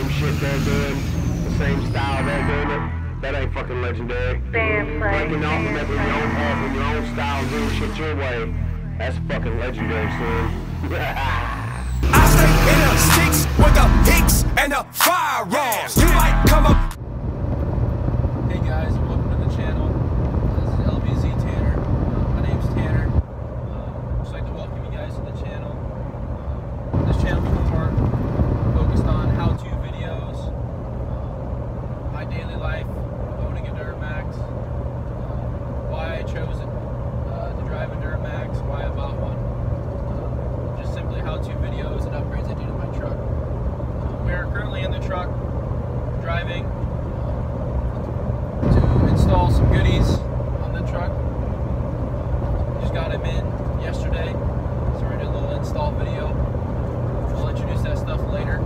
same shit they're doing, the same style they're doing it, that ain't fucking legendary. Breaking off and making your own path and your own style, doing shit your way, that's fucking legendary, son. I stay in the six with the hicks and the firearms. You might come up. Hey guys, welcome to the channel. This is LBZ Tanner. My name's Tanner. Just like to welcome you guys to the channel. This channel is more focused on how-to videos, my daily life, owning a Duramax, why I chose it to drive a Duramax, why I bought one. Just simply how-to videos and upgrades I do to my truck. We are currently in the truck driving to install some goodies on the truck. Just got him in yesterday, so we're gonna do a little install video. I'll introduce that stuff later.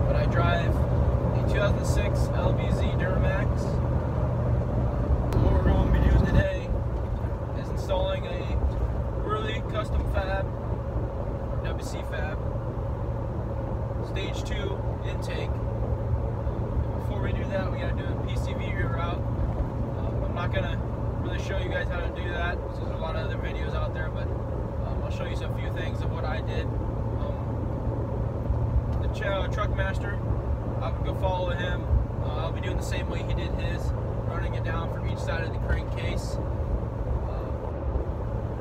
But I drive a 2006 LBZ Duramax. So what we're going to be doing today is installing a early custom FAB, WC FAB, stage 2 intake. Before we do that, we got to do a PCV reroute. I'm not going to really show you guys how to do that, because there's a lot of other videos out there, but I'll show you a few things of what I did. The truck master, I would go follow him. I'll be doing the same way he did his, running it down from each side of the crankcase.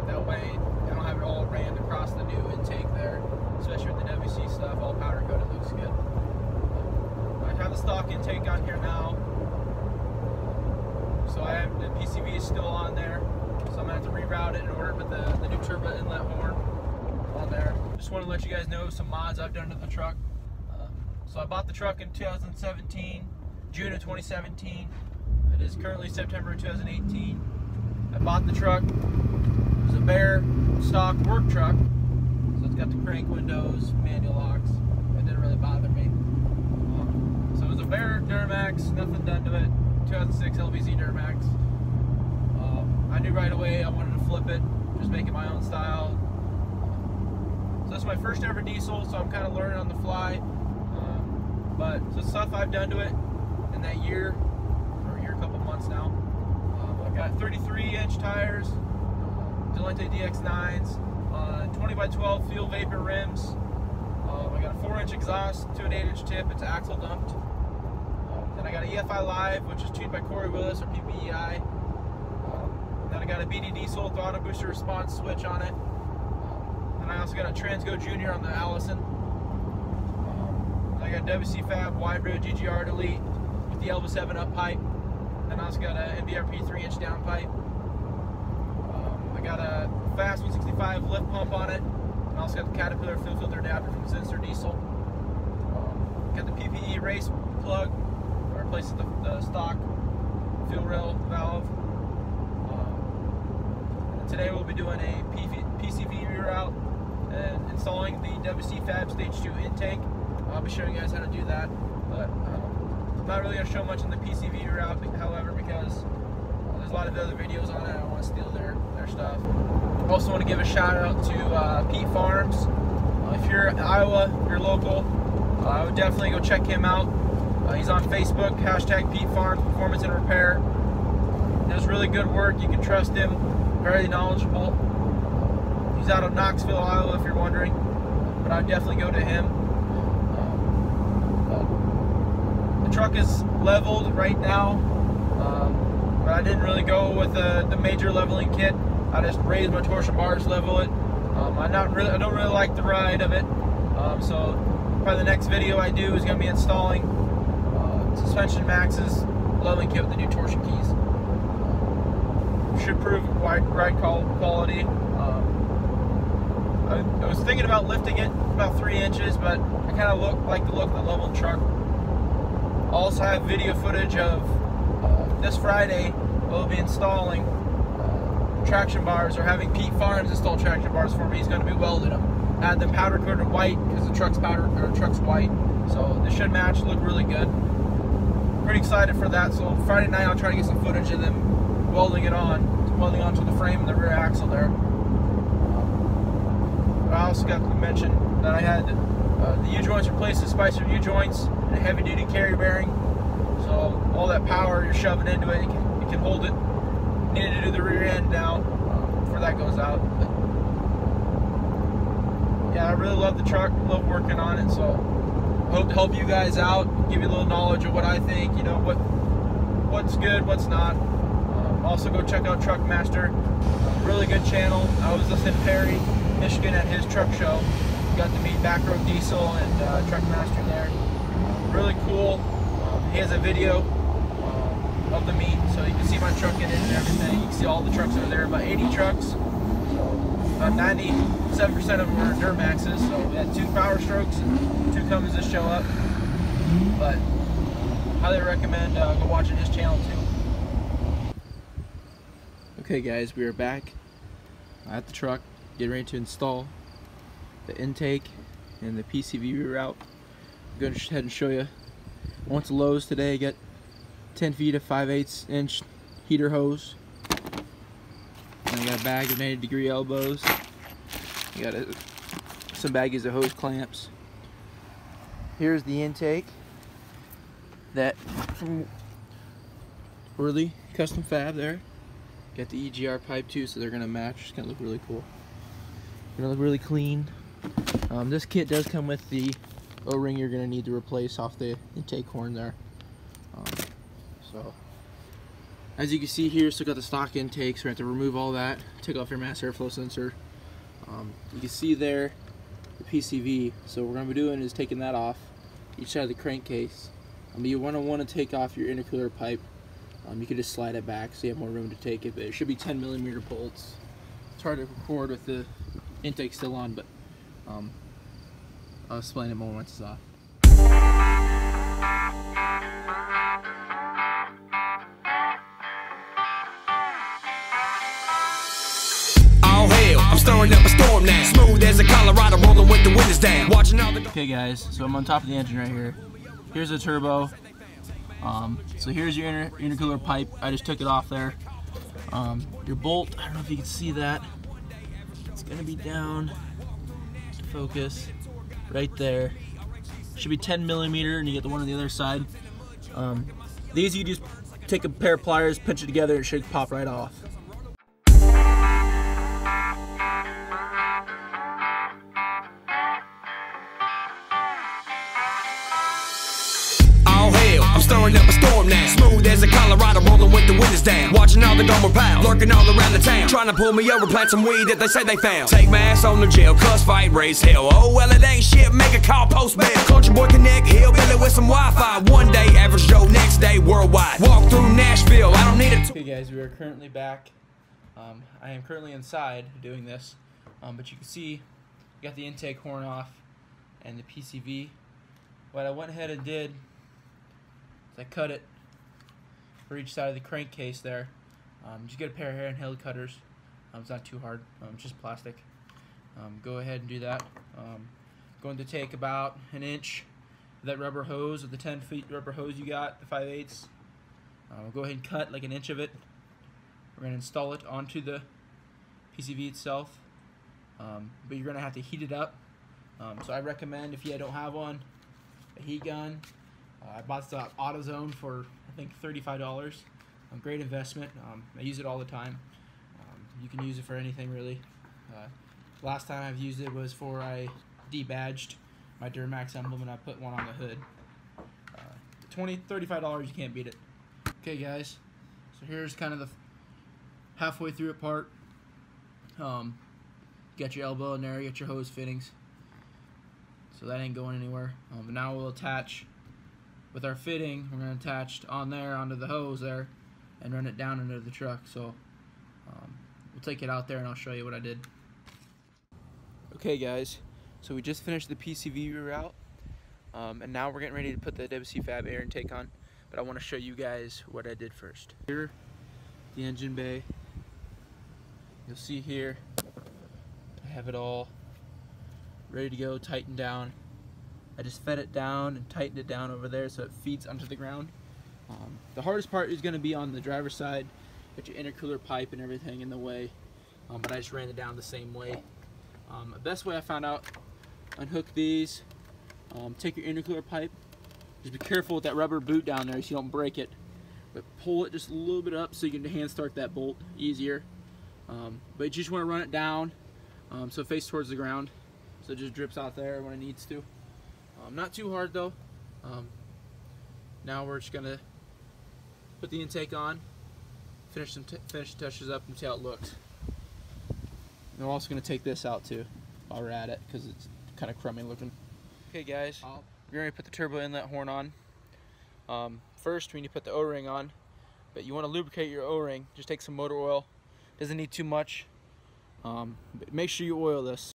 That way I don't have it all rammed across the new intake there, especially with the WC stuff, all powder coated, looks good. I have the stock intake on here now, so I have the PCV is still on there, so I'm going to have to reroute it in order to put the new turbo inlet horn on there. Just want to let you guys know some mods I've done to the truck. So I bought the truck in 2017, June of 2017. It is currently September of 2018. I bought the truck. It was a bare stock work truck, so it's got the crank windows, manual locks. It didn't really bother me. So it was a bare Duramax, nothing done to it. 2006 LBZ Duramax. I knew right away I wanted to flip it, just make it my own style. So this is my first ever diesel, so I'm kind of learning on the fly. But the stuff I've done to it in that year, or a year, couple months now. I've got 33-inch tires, Delente DX9s, 20x12 fuel vapor rims. I got a 4-inch exhaust to an 8-inch tip. It's axle dumped. Then I got a EFI Live, which is tuned by Corey Willis or PPEI. Then I got a BD Diesel with auto booster response switch on it. And I also got a Transgo Junior on the Allison. I got WC FAB wide road GGR Delete with the LBZ up pipe. And I also got a MBRP 3-inch down pipe. I got a Fast 165 lift pump on it. And I also got the Caterpillar fuel filter adapter from Zinster Diesel. Got the PPE race plug, or replaces the stock fuel rail valve. And today we'll be doing a PCV reroute and installing the WC FAB Stage 2 intake. I'll be showing you guys how to do that, but I'm not really going to show much in the PCV route, however, because there's a lot of other videos on it. I don't want to steal their stuff. I also want to give a shout out to Pete Farms. If you're in Iowa, if you're local, I would definitely go check him out. He's on Facebook, hashtag Pete Farms Performance and Repair. He does really good work. You can trust him. Very knowledgeable. He's out of Knoxville, Iowa, if you're wondering, but I'd definitely go to him. The truck is leveled right now, but I didn't really go with the major leveling kit. I just raised my torsion bars to level it. I don't really like the ride of it, so probably the next video I do is going to be installing Suspension Max's leveling kit with the new torsion keys. Should prove ride quality. I was thinking about lifting it about 3 inches, but I kind of like the look of the leveled truck. Also have video footage of this Friday we'll be installing traction bars, or having Pete Farms install traction bars for me. He's going to be welding them. I had them powder coated white because the truck's white, so this should match, look really good. Pretty excited for that. So Friday night I'll try to get some footage of them welding onto the frame and the rear axle there. I also got to mention that I had The U-joints replace the Spicer U-joints and a heavy-duty carry bearing. So all that power you're shoving into it, it can hold it. Needed to do the rear end now before that goes out. But yeah, I really love the truck. Love working on it. So I hope to help you guys out, give you a little knowledge of what I think. You know what's good, what's not. Also go check out Truckmaster. Really good channel. I was listening to Perry, Michigan at his truck show. Got to meet Back Road Diesel and Truckmaster there. Really cool. He has a video of the meet, so you can see my truck in it and everything. You can see all the trucks that are there, about 80 trucks. So about 97% of them are Duramaxes. So we had 2 Power Strokes and 2 Cummins that show up. But highly recommend go watching his channel too. Okay guys, we are back at the truck, getting ready to install the intake and the PCV reroute. I'm going to go ahead and show you. I went to Lowe's today, got 10 feet of 5/8 inch heater hose. And I got a bag of 90-degree elbows. I got some baggies of hose clamps. Here's the intake that from Worley Custom Fab there. Got the EGR pipe too, so they're gonna match. It's gonna look really cool. Gonna look really clean. This kit does come with the O-ring you're gonna need to replace off the intake horn there. So as you can see here, still got the stock intake, so we have to remove all that, take off your mass airflow sensor. You can see there the PCV. So what we're gonna be doing is taking that off each side of the crankcase. You want to take off your intercooler pipe. You can just slide it back so you have more room to take it, but it should be 10mm bolts. It's hard to record with the intake still on, but I'll explain it more once it's off. All hail, I'm stirring up a storm now. Smooth as a Colorado, rolling with the windows down. Watching all the. Okay guys, so I'm on top of the engine right here. Here's the turbo. So here's your intercooler pipe. I just took it off there. Your bolt, I don't know if you can see that. It's gonna be down. Focus right there. Should be 10mm, and you get the one on the other side. These you just take a pair of pliers, pinch it together, it should pop right off. I'm stirring up a storm now. Smooth as a Colorado, rolling with the windows down. Watching all the Gomer Pals, lurking all around the town. Trying to pull me over, plant some weed that they say they found. Take my ass on the jail, cuss, fight, raise hell. Oh, well, it ain't shit, make a call, post bail. Country boy connect, hillbilly with some Wi-Fi. One day, average Joe, next day, worldwide. Walk through Nashville, I don't need it. Okay guys, we are currently back. I am currently inside doing this. But you can see, got the intake horn off and the PCV. What I went ahead and did, I cut it for each side of the crankcase there. Just get a pair of handheld cutters. It's not too hard. It's just plastic. Go ahead and do that. Going to take about an inch of that rubber hose, with the 10 feet rubber hose you got, the 5/8. Go ahead and cut like an inch of it. We're going to install it onto the PCV itself. But you're going to have to heat it up. So I recommend, if you don't have one, a heat gun. I bought the AutoZone for I think $35. Great investment. I use it all the time. You can use it for anything really. Last time I've used it was for I debadged my Duramax emblem and I put one on the hood. $35, you can't beat it. Okay guys, so here's kind of the halfway through it part. Got your elbow in there, you got your hose fittings. So that ain't going anywhere. But now we'll attach. With our fitting, we're going to attach on there onto the hose there and run it down into the truck. So we'll take it out there and I'll show you what I did. Okay guys, so we just finished the PCV reroute, and now we're getting ready to put the FAB air intake on, but I want to show you guys what I did first. Here, the engine bay. You'll see here, I have it all ready to go, tightened down. I just fed it down and tightened it down over there so it feeds onto the ground. The hardest part is going to be on the driver's side. Got your intercooler pipe and everything in the way, but I just ran it down the same way. The best way I found out, unhook these, Take your intercooler pipe. Just be careful with that rubber boot down there so you don't break it. But pull it just a little bit up so you can hand start that bolt easier. But you just want to run it down so it faces towards the ground, so it just drips out there when it needs to. Not too hard though. Now we're just gonna put the intake on, finish the touches up, and see how it looks. And we're also gonna take this out too while we're at it because it's kind of crummy looking. Okay, guys, we're gonna put the turbo inlet horn on. First, we need to put the O-ring on, but you want to lubricate your O-ring. Just take some motor oil. Doesn't need too much. But make sure you oil this.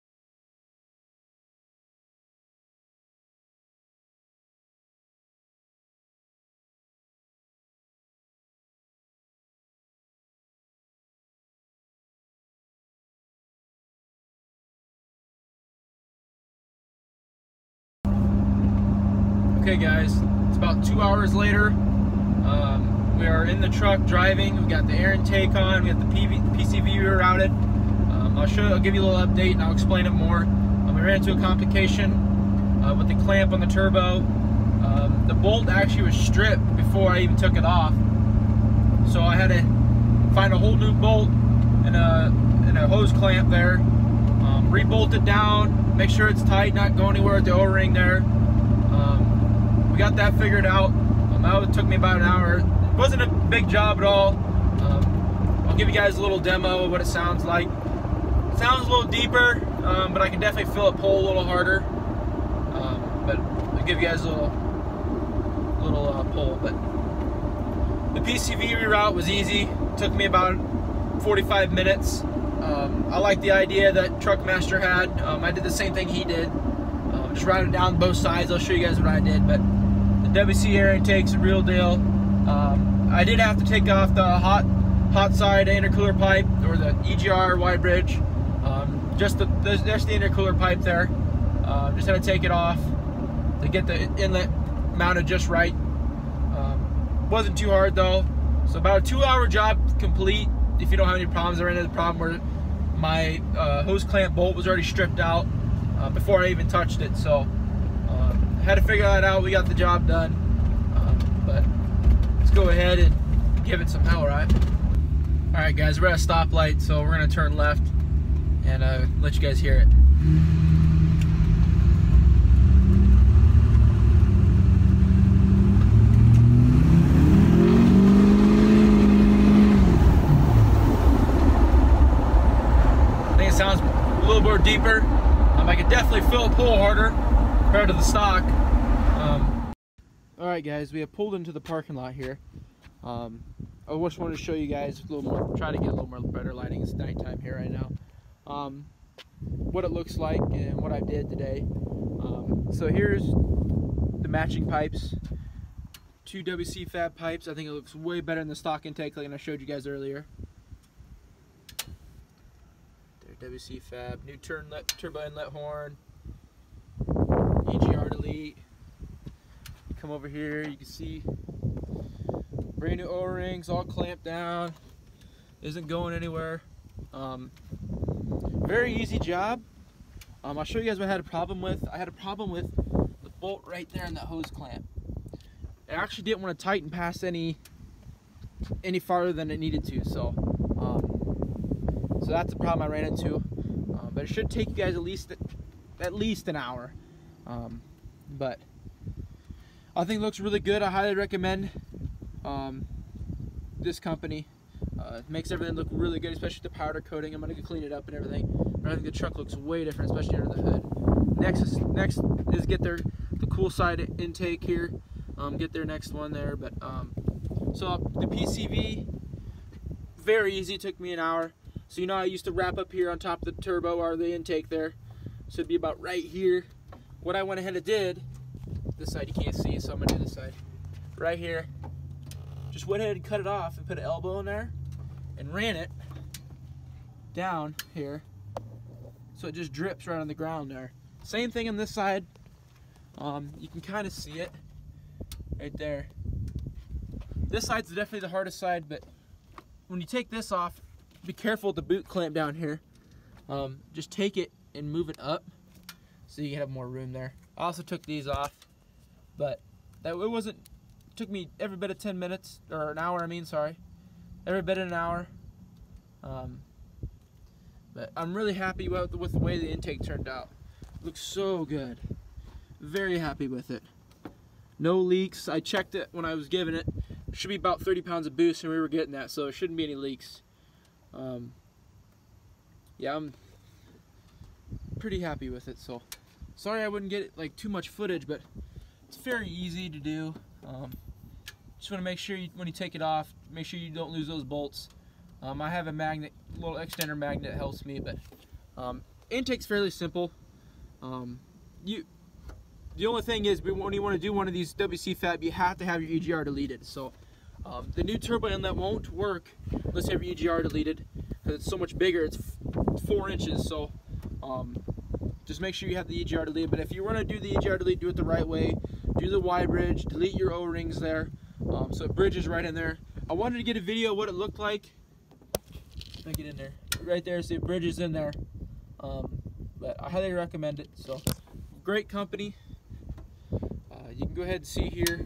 Okay, guys, it's about 2 hours later. We are in the truck driving. We got the air intake on. We got the PCV rerouted. I'll give you a little update and I'll explain it more. We ran into a complication with the clamp on the turbo. The bolt actually was stripped before I even took it off, so I had to find a whole new bolt and a hose clamp there. Rebolt it down, make sure it's tight, not go anywhere with the O-ring there. We got that figured out. That took me about an hour. It wasn't a big job at all. I'll give you guys a little demo of what it sounds like. It sounds a little deeper, but I can definitely feel it pull a little harder. But I'll give you guys a little pull. But the PCV reroute was easy. It took me about 45 minutes. I like the idea that Truckmaster had. I did the same thing he did. Just routed down both sides. I'll show you guys what I did. But the WC air intake's a real deal. I did have to take off the hot side intercooler pipe, or the EGR wide bridge. Just the intercooler pipe there. Just had to take it off to get the inlet mounted just right. Wasn't too hard though. So about a 2-hour job complete. If you don't have any problems, I ran into the problem where my hose clamp bolt was already stripped out before I even touched it. So had to figure that out. We got the job done. But let's go ahead and give it some hell, right? All right, guys, we're at a stoplight, so we're gonna turn left and let you guys hear it. I think it sounds a little more deeper. I can definitely feel it pull harder compared to the stock. All right, guys, we have pulled into the parking lot here. I just wanted to show you guys a little more, try to get a little more better lighting. It's nighttime here right now. What it looks like and what I did today. So here's the matching pipes. 2 WC FAB pipes. I think it looks way better than the stock intake like I showed you guys earlier. There, WC FAB, new turbo inlet horn, EGR delete. Come over here, you can see brand new O-rings, all clamped down, isn't going anywhere. Very easy job. I'll show you guys what I had a problem with. I had a problem with the bolt right there in that hose clamp. I actually didn't want to tighten past any farther than it needed to, so that's the problem I ran into. But it should take you guys at least an hour. But I think it looks really good. I highly recommend this company. It makes everything look really good, especially the powder coating. I'm going to clean it up and everything. But I think the truck looks way different, especially under the hood. Next is get the cool side intake here. Get their next one there. But so the PCV, very easy. It took me an hour. So you know I used to wrap up here on top of the turbo or the intake there. So it'd be about right here. What I went ahead and did, this side you can't see, so I'm gonna do this side. Right here. Just went ahead and cut it off and put an elbow in there and ran it down here. So it just drips right on the ground there. Same thing on this side. You can kind of see it right there. This side's definitely the hardest side, but when you take this off, be careful with the boot clamp down here. Just take it and move it up so you can have more room there. I also took these off, but it took me every bit of 10 minutes, or an hour, I mean, sorry. Every bit of an hour. But I'm really happy with the way the intake turned out. It looks so good. Very happy with it. No leaks. I checked it when I was giving it. It should be about 30 pounds of boost, and we were getting that, so there shouldn't be any leaks. Yeah, I'm pretty happy with it. So sorry I wouldn't get like too much footage, but it's very easy to do. Just want to make sure when you take it off, make sure you don't lose those bolts. I have a magnet, little extender magnet that helps me, but intake's fairly simple. The only thing is, when you want to do one of these WC FAB, you have to have your EGR deleted. So the new turbo inlet won't work unless you have your EGR deleted, because it's so much bigger. It's 4 inches, so just make sure you have the EGR deleted. But if you want to do the EGR delete, do it the right way. Do the Y bridge, delete your O-rings there, so it bridges right in there. I wanted to get a video of what it looked like. If I get in there, right there, so it bridges in there. But I highly recommend it. So great company. You can go ahead and see here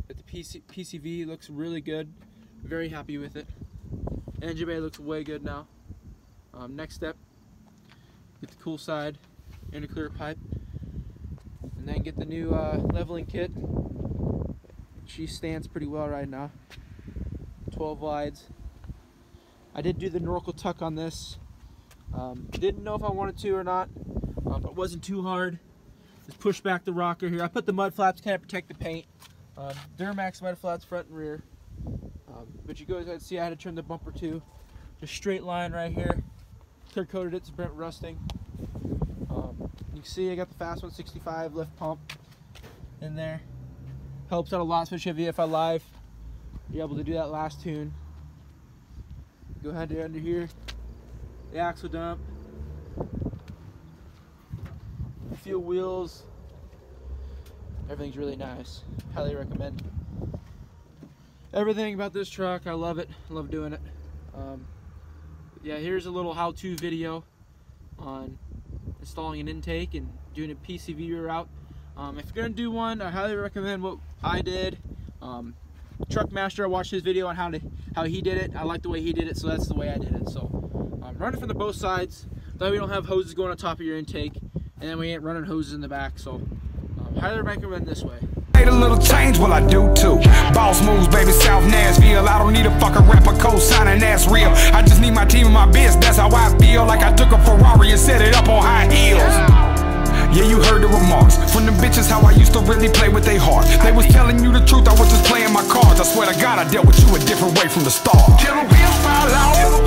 that the PCV looks really good. Very happy with it. Engine bay looks way good now. Next step, get the cool side, intercooler pipe, and then get the new leveling kit. She stands pretty well right now. 12 wides. I did do the Norcal tuck on this. Didn't know if I wanted to or not. It wasn't too hard. Just push back the rocker here. I put the mud flaps to kind of protect the paint. Duramax mud flaps front and rear. But you go ahead and see I had to trim the bumper too. Just straight line right here. Clear coated it to prevent rusting. You can see I got the Fast 165 lift pump in there. Helps out a lot, especially if you have VFI Live. You're able to do that last tune. Go ahead to under here. The axle dump. Fuel wheels. Everything's really nice. Highly recommend. Everything about this truck, I love it. I love doing it. Yeah, here's a little how-to video on installing an intake and doing a PCV route. If you're gonna do one, I highly recommend what I did. Truckmaster, I watched his video on how he did it. I like the way he did it, so that's the way I did it. So run it from the both sides. That way we don't have hoses going on top of your intake, and then we ain't running hoses in the back. So highly recommend this way. Made a little change, well I do too. Boss moves, baby, South Nashville. I don't need a fucking rapper co-signing, that's real. I just need my team and my biz, that's how I feel. Like I took a Ferrari and set it up on high heels. Yeah, you heard the remarks from them bitches, how I used to really play with they heart. They was telling you the truth, I was just playing my cards. I swear to God, I dealt with you a different way from the start. Till the wheels fall off.